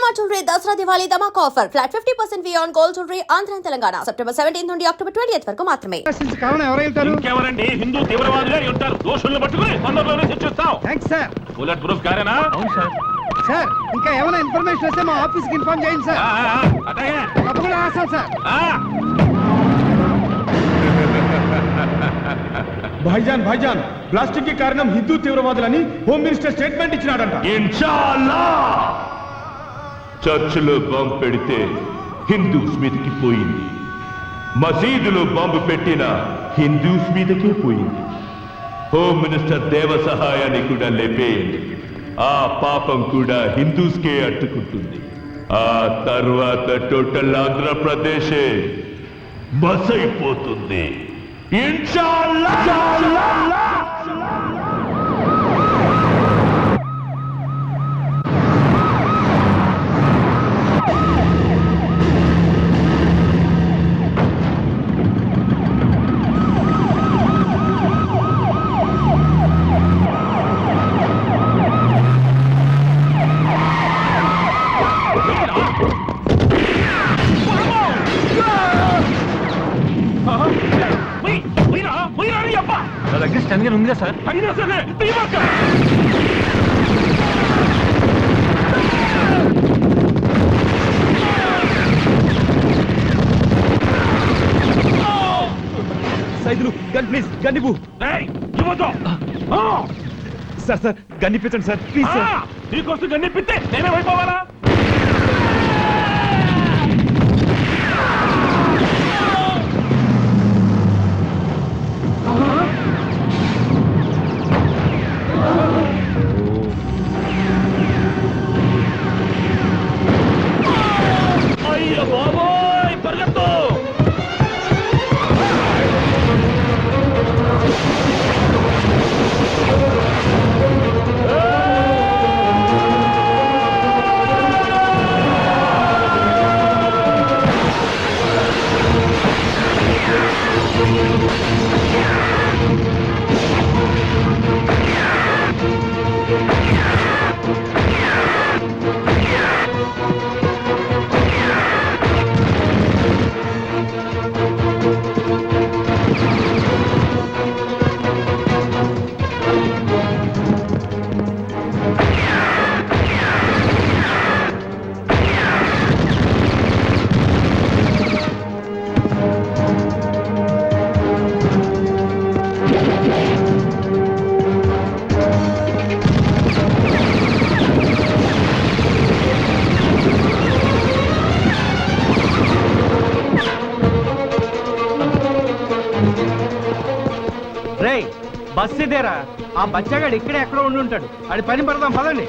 Shalimar Jewelry Dasra Diwali Dhamak offer. Flat 50% fee on gold jewelry Andhra and Telangana. September 17th నుండి October 20th వరకు మాత్రమే. కారణం ఎవరు వెళ్తారు? ఇంకెవరండి? హిందూ తీవ్రవాదులే ఉంటారు. దోషుల్ని పట్టుకుని తొందరలోనే శిక్షిస్తాం. Thanks sir. బుల్లెట్ ప్రూఫ్ కారేనా? అవును సార్. సార్ ఇంకా ఏమైనా ఇన్ఫర్మేషన్ వస్తే మా ఆఫీస్కి ఇన్ఫార్మ్ చేయండి సార్. అట్లాగే. తప్పకుండా రాస్తాను సార్. భాయిజాన్ బ్లాస్టింగ్ కి కారణం హిందూ తీవ్రవాదులని హోమ్ మినిస్టర్ స్టేట్మెంట్ ఇచ్చినాడంట. ఇన్షాల్లా చర్చిలో బాంబు పెడితే హిందూస్ మీదకి పోయింది, మసీదులో బాంబు పెట్టిన హిందూస్ మీదకే పోయింది. హోమ్ మినిస్టర్ దేవ సహాయాన్ని కూడా లేపేయండి, ఆ పాపం కూడా హిందూస్కే అట్టుకుంటుంది. ఆ తర్వాత టోటల్ ఆంధ్రప్రదేశే మసైపోతుంది. ఇన్షాల్లా. నా దగ్గర స్టన్ గన్ ఉందిగా సార్. అయినా సరే తీయమాక. సైదులు గన్ ప్లీజ్, గన్ ఇవ్వు. ఇవ్వదు. సార్ గన్ ఇప్పించండి సార్ ప్లీజ్ సార్. నీకోసం గన్నిప్పితే నేనే అయిపోవాలా? అయ్య బాబోయ్, పరిగెత్తు. రేయ్ బస్ ఇదేరా, ఆ బచ్చగాడు ఇక్కడే ఎక్కడో ఉండి ఉంటాడు. అది పని పడదాం పదండి.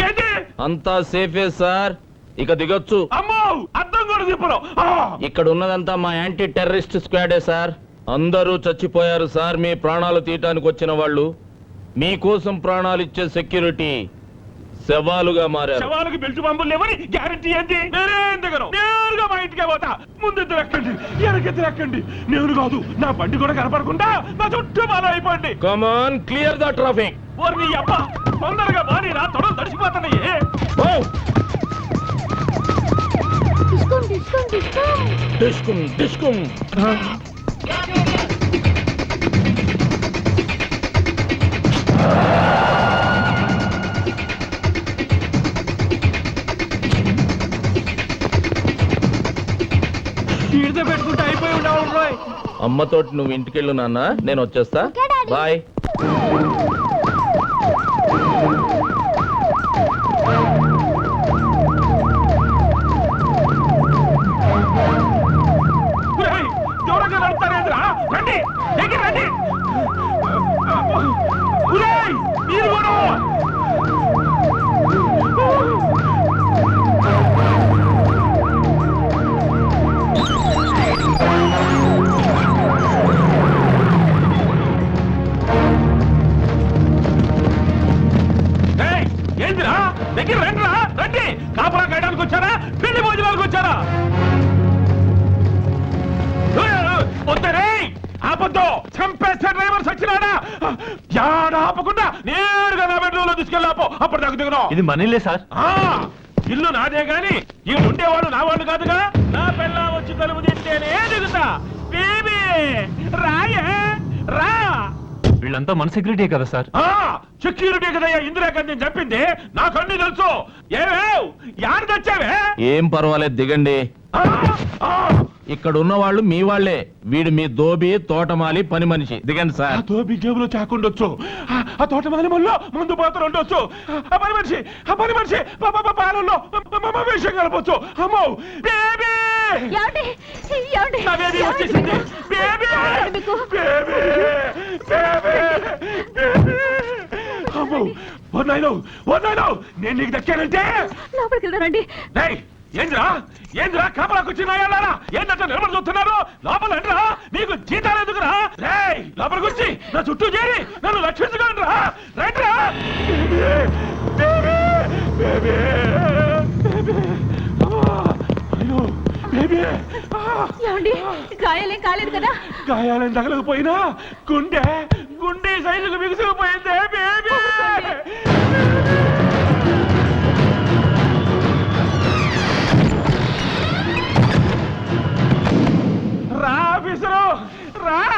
ఏంటి అంతా సేఫే సార్, ఇక దిగొచ్చు. అమ్మో అర్థం కూడా చెప్పరు. ఇక్కడ ఉన్నదంతా మా యాంటీ టెర్రరిస్ట్ స్క్వాడే సార్. అందరూ చచ్చిపోయారు సార్. మీ ప్రాణాలు తీయటానికి వచ్చిన వాళ్ళు, మీకోసం ప్రాణాలు ఇచ్చే సెక్యూరిటీ శవాలుగా మారారు. శవాలకు బెల్ట్ పంపులు లేవని గ్యారంటీ ఏంటి? నేనేం దిగను, నేరుగా మా ఇంటికే పోతా. ముందు ఇద్దరు ఎక్కండి, వెనకిద్దరు ఎక్కండి. నేను కాదు, నా బండి కూడా కనపడకుండా నా చుట్టూ బాగా అయిపోండి. Come on, clear the traffic. ఓరి నీ అబ్బా, తొందరగా బాని రా, తొడలు తడిసిపోతున్నాయి. డిస్కుమ్ డిస్కుమ్. ఈడితో పెట్టుకుంటే అయిపోయి ఉండవు రోయ్. అమ్మతోటి నువ్వు ఇంటికెళ్ళు నాన్న, నేను వచ్చేస్తా. బాయ్. ఒరేయ్, దూరంగా నడుస్తారేంద్రా? రండి, దగ్గర రండి. ఒరేయ్, మీరు కూడా. ఏయ్, ఏందిరా? దగ్గర రండిరా, రండి. కాపలా కాయడానికి వచ్చారా, పెళ్లి భోజనాలకు వచ్చారా? వద్దరే, ఆపద్దు. చంపేస్తే డ్రైవర్ సచ్చినాడా? యాడ ఆపకుండా నేరుగా నా బెడ్రూమ్ లో తీసుకెళ్ళాపో. అప్పుడు నాకు దిగను. ఇది మనీలే సార్. ఇల్లు నాదే గాని ఈ ఉండేవాడు నా వాళ్ళు కాదుగా. నా పిల్ల వచ్చి తలుపు తింటేనే దిగుతా. బేబీ రాయే రా. వీళ్ళంతా మన సెక్యూరిటీ కదా సార్. సెక్యూరిటీ కదయ్యా ఇందిరాగాంధీ చెప్పింది. నాకన్నీ తెలుసు. ఏవేవ్ యారు తెచ్చావే? ఏం పర్వాలేదు, దిగండి. ఇక్కడ ఉన్న వాళ్ళు మీ వాళ్లే. వీడు మీ దోబి, తోటమాలి, పని మనిషి. దిగండి ఆ సార్. తోబి జేబులో చాకుండొచ్చు, ఆ తోట మళ్ళీ మళ్ళీ ముందు పాత్ర ఉండొచ్చు. ఆ పని మనిషి పాలల్లో విషయం కలపచ్చు. అమ్మో బేబీ, నా బేబీ వచ్చేసింది. Baby baby baby. అమ్మో ఓ నాయనో, నేను నీకు దక్కానంటే. లోపలికి వెళ్తారండి. ఏంద్రా కాపలాకు వచ్చిన ఏంటంటే నిలబడి చూస్తున్నారు? లోపల రండిరా, నీకు జీతాలు ఎందుకురా? రేయ్, లోపలికి వచ్చి నా చుట్టూ చేరి నన్ను రక్షించుకోండిరా. రండిరా. అయ్యో బేబీ, ఏమండి, గాయాలేం కాలేదు కదా? గాయాలను తగలకపోయినా గుండె సైజుకు బిగుసుకుపోయిందే బేబీ. రా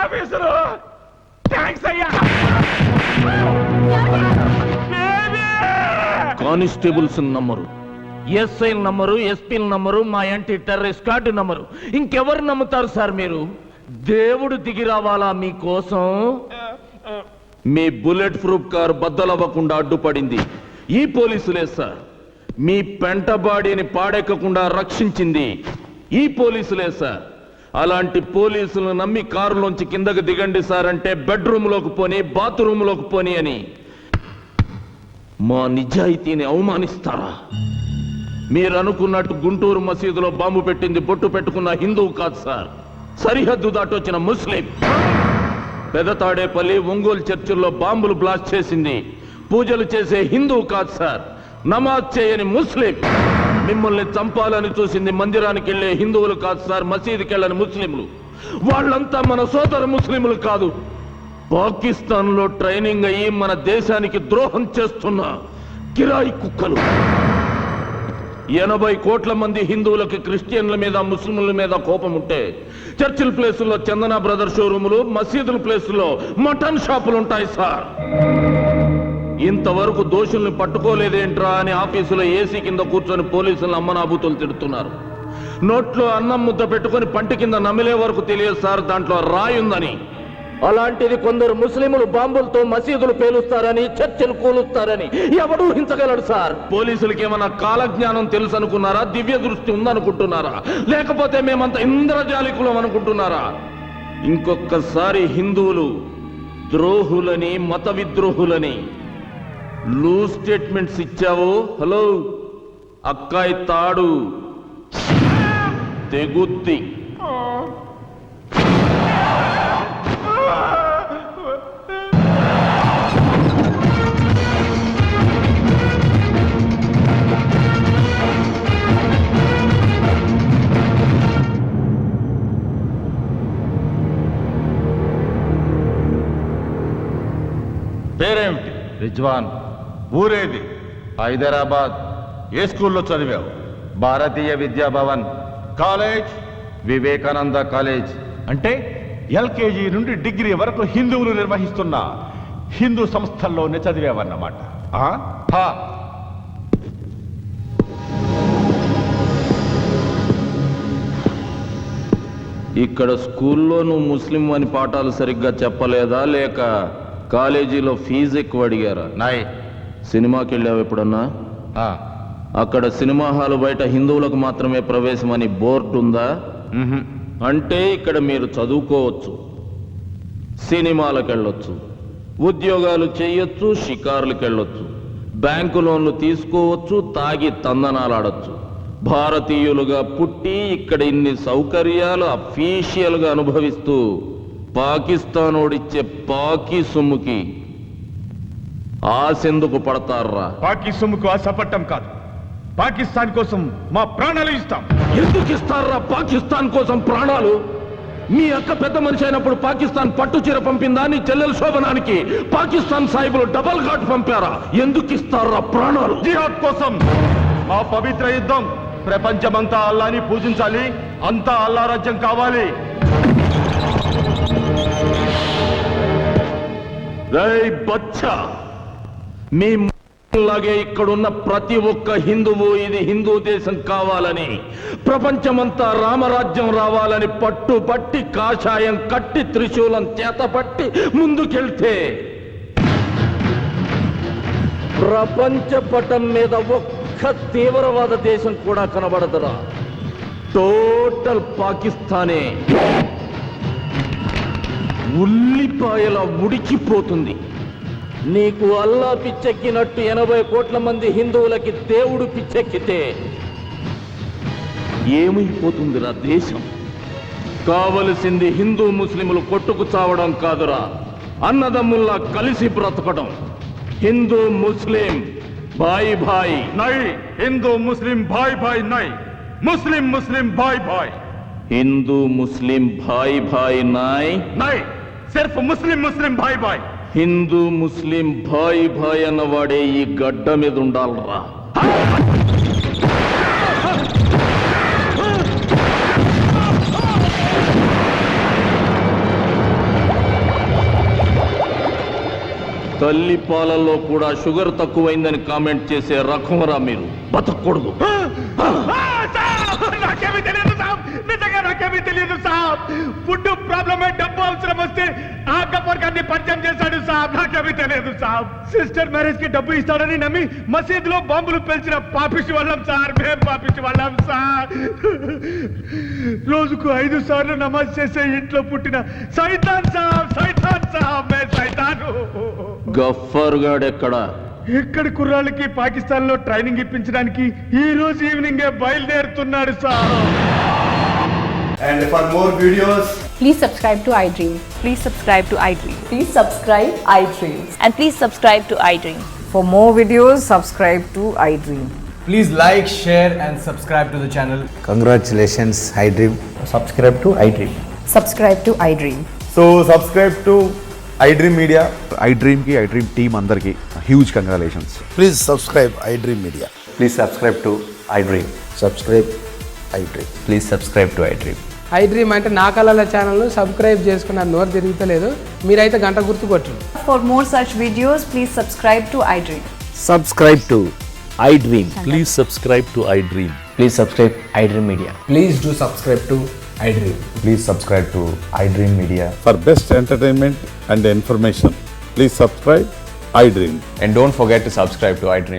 ఆఫీసరు, థ్యాంక్స్ అయ్యా. Constables number, SI number, SP number, మా యాంటీ టెర్రరిస్ట్ స్క్వాడ్ నంబరు. ఇంకెవరు నమ్ముతారు సార్ మీరు? దేవుడు దిగి రావాలా మీకోసం? మీ బుల్లెట్ ప్రూఫ్ కారు బద్దలవ్వకుండా అడ్డుపడింది ఈ పోలీసులే సార్. మీ పెంట బాడీని పాడెక్కకుండా రక్షించింది ఈ పోలీసులే సార్. అలాంటి పోలీసులను నమ్మి కారులోంచి కిందకు దిగండి సార్ అంటే బెడ్రూమ్ లోకి పోని, బాత్రూమ్ లోకి పోని అని మా నిజాయితీని అవమానిస్తారా? మీరు అనుకున్నట్టు గుంటూరు మసీదులో బాంబు పెట్టింది బొట్టు పెట్టుకున్న హిందువు కాదు సార్, సరిహద్దు దాటొచ్చిన ముస్లిం. పెదతాడేపల్లి, ఒంగోలు చర్చిల్లో బాంబులు బ్లాస్ట్ చేసింది పూజలు చేసే హిందువు కాదు సార్, నమాజ్ చేయని ముస్లిం. మిమ్మల్ని చంపాలని చూసింది మందిరానికి వెళ్లే హిందువులు కాదు సార్, మసీదుకి వెళ్ళని ముస్లింలు. వాళ్ళంతా మన సోదర ముస్లింలు కాదు, పాకిస్తాన్ లో ట్రైనింగ్ అయ్యి మన దేశానికి ద్రోహం చేస్తున్న కిరాయి కుక్కలు. 80 కోట్ల మంది హిందువులకి క్రిస్టియన్ల మీద, ముస్లింల మీద కోపం ఉంటే చర్చిల ప్లేసుల్లో చందన బ్రదర్ షోరూములు, మసీదుల ప్లేసుల్లో మటన్ షాపులు ఉంటాయి సార్. ఇంతవరకు దోషుల్ని పట్టుకోలేదేంట్రా అని ఆఫీసులో ఏసీ కింద కూర్చొని పోలీసులను అమ్మనాబూతులు తిడుతున్నారు. నోట్లో అన్నం ముద్ద పెట్టుకుని పంటి కింద నమిలే వరకు తెలియదు సార్ దాంట్లో రాయుందని. అలాంటిది కొందరు ముస్లింలు బాంబులతో మసీదులు పేలుస్తారని, చర్చలు కూలుస్తారని ఎవడూ హించగలడు సార్. పోలీసులకి ఏమన్నా కాలజ్ఞానం తెలుసు అనుకున్నారా? దివ్య దృష్టి ఉందనుకుంటున్నారా? లేకపోతే మేమంతా ఇంద్రజాలికులం అనుకుంటున్నారా? ఇంకొకసారి హిందువులు ద్రోహులని, మత విద్రోహులని లూజ్ స్టేట్మెంట్స్ ఇచ్చావు. హలో, అక్కాయి తాడు తెగుద్ది. పేరేమిటి? రిజ్వాన్. ఊరేది? హైదరాబాద్. ఏ స్కూల్లో చదివావు? భారతీయ విద్యాభవన్. కాలేజ్? వివేకానంద కాలేజ్. అంటే ఎల్కేజీ నుండి డిగ్రీ వరకు హిందువులు నిర్వహిస్తున్న హిందూ సంస్థల్లోనే చదివావన్నమాట. హా. ఇక్కడ స్కూల్లో నువ్వు ముస్లిం అని పాఠాలు సరిగ్గా చెప్పలేదా, లేక కాలేజీలో ఫీజు ఎక్కువ అడిగారా? నాయ్. సినిమాకి వెళ్ళావు ఎప్పుడన్నా? అక్కడ సినిమా హాలు బయట హిందువులకు మాత్రమే ప్రవేశం అని బోర్డు ఉందా? అంటే ఇక్కడ మీరు చదువుకోవచ్చు, సినిమాలకు వెళ్ళొచ్చు, ఉద్యోగాలు చేయొచ్చు, షికారులకు వెళ్ళొచ్చు, బ్యాంకు లోన్లు తీసుకోవచ్చు, తాగి తందనాలాడొచ్చు. భారతీయులుగా పుట్టి ఇక్కడ ఇన్ని సౌకర్యాలు అఫీషియల్గా అనుభవిస్తూ పాకిస్తాన్ ఓడిచ్చే పాకీ సొమ్ముకి ఆశెందుకు పడతారా? పాకి సొమ్ముకు ఆశపట్టం కాదు, పాకిస్తాన్ కోసం మా ప్రాణాలు ఇస్తాం. ఎందుకు ఇస్తారా పాకిస్తాన్ కోసం ప్రాణాలు? మీ అక్క పెద్ద మనిషి అయినప్పుడు పాకిస్తాన్ పట్టు చీర పంపిందా? నీ చెల్లెల శోభనానికి పాకిస్తాన్ సాహిబులు డబల్ ఘాట్ పంపారా? ఎందుకు ఇస్తారా ప్రాణాలు? జిహాద్ కోసం. మా పవిత్ర యుద్ధం. ప్రపంచమంతా అల్లాని పూజించాలి, అంతా అల్లా రాజ్యం కావాలి. రేయ్ బచ్చా, మీ లాగే ఇక్కడున్న ప్రతి ఒక్క హిందువు ఇది హిందూ దేశం కావాలని, ప్రపంచమంతా రామరాజ్యం రావాలని పట్టుబట్టి కాషాయం కట్టి త్రిశూలం చేతపట్టి ముందుకెళ్తే ప్రపంచ పటం మీద ఒక్క తీవ్రవాద దేశం కూడా కనబడదురా. టోటల్ పాకిస్తానే ఉల్లిపాయల ఉడికిపోతుంది. నీకు అల్లా పిచ్చెక్కినట్టు 80 కోట్ల మంది హిందువులకి దేవుడు పిచ్చెక్కితే ఏమైపోతుందిరా దేశం? కావలసింది హిందూ ముస్లింలు కొట్టుకు చావడం కాదురా, అన్నదమ్ముల్లా కలిసి బ్రతకడం. హిందూ ముస్లిం భాయ్ భాయ్ నై. హిందూ ముస్లిం భాయ్ భాయ్ నై. ముస్లిం ముస్లిం భాయ్ భాయ్. హిందూ ముస్లిం భాయ్ భాయ్ నాయ్ నై. సిర్ఫ్ ముస్లిం ముస్లిం భాయ్ భాయ్. హిందూ ముస్లిం భాయ్ భాయ్ అన్నవాడే ఈ గడ్డ మీద ఉండాలరా. తల్లి పాలల్లో కూడా షుగర్ తక్కువైందని కామెంట్ చేసే రకంరా మీరు. బతకూడదు. నాకేమీ తెలియదు సాబ్, నిజంగా నాకేమీ తెలియదు సాబ్. ఫుడ్ ప్రాబ్లమే, డబ్బు అవసరం వస్తే ఆ గబ్బర్ గారిని పరిచయం చేశాడు సాబ్. నాకేమీ తెలియదు సాబ్. సిస్టర్ మ్యారేజ్ కి డబ్బు ఇస్తాడని నమ్మి మసీదులో బాంబులు పేల్చిన పాపిష్టి వాళ్ళం సార్. మేం పాపిష్టి వాళ్ళం సార్. రోజుకు 5 సార్లు నమాజ్ చేసే ఇంట్లో పుట్టిన సైతాన్ సాబ్. సైతాన్ సాబ్, మే సైతాను. గఫ్ఫర్ గాడెక్కడ? ఇక్కడ కుర్రాళ్ళకి పాకిస్తాన్ లో ట్రైనింగ్ ఇప్పించడానికి ఈ రోజు ఈవినింగ్ బయలుదేరుతున్నాడు sir. And for more videos, Please subscribe to iDream. Please subscribe to iDream. Please subscribe iDream. And please subscribe to iDream. For more videos, subscribe to iDream. please like, share and subscribe to the channel. Congratulations, iDream. Subscribe to iDream. Subscribe to iDream. So subscribe to iDream Media. iDream ki iDream team andarki huge congratulations. Please subscribe iDream Media. Please subscribe to iDream. Subscribe iDream. Please subscribe to iDream. iDream అంటే నా కళల channel subscribe చేసుకున్న నోరు తిరుగుతలేదు. మీరైతే గంట గుర్తు కొట్టండి. For more such videos, please subscribe to iDream. Subscribe to iDream. Please subscribe to iDream. Please subscribe iDream Media. Please do subscribe to iDream. Please subscribe to iDream Media. For best entertainment and information, please subscribe iDream. And don't forget to subscribe to iDream.